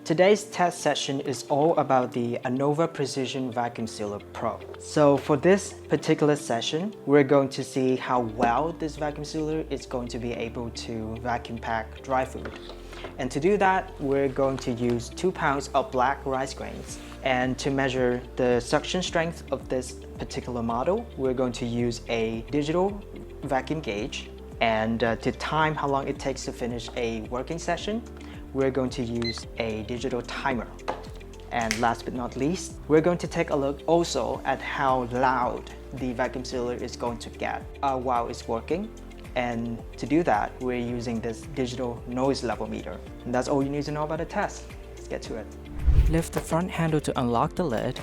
Today's test session is all about the Anova Precision Vacuum Sealer Pro. So for this particular session, we're going to see how well this vacuum sealer is going to be able to vacuum pack dry food. And to do that, we're going to use 2 pounds of black rice grains. And to measure the suction strength of this particular model, we're going to use a digital vacuum gauge. And to time how long it takes to finish a working session, we're going to use a digital timer. And last but not least, we're going to take a look also at how loud the vacuum sealer is going to get while it's working. And to do that, we're using this digital noise level meter. And that's all you need to know about the test. Let's get to it. Lift the front handle to unlock the lid.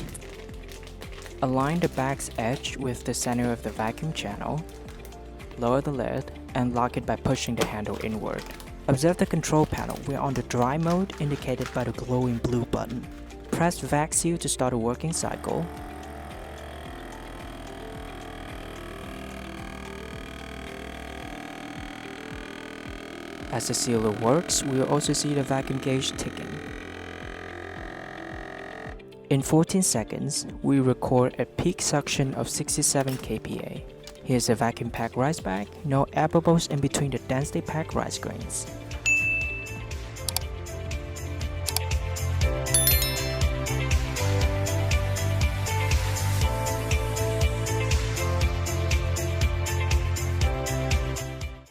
Align the back's edge with the center of the vacuum channel. Lower the lid and lock it by pushing the handle inward. Observe the control panel. We're on the dry mode indicated by the glowing blue button. Press vac seal to start a working cycle. As the sealer works, we'll also see the vacuum gauge ticking. In 14 seconds, we record a peak suction of 67 kPa. Here's a vacuum packed rice bag, no air bubbles in between the densely packed rice grains.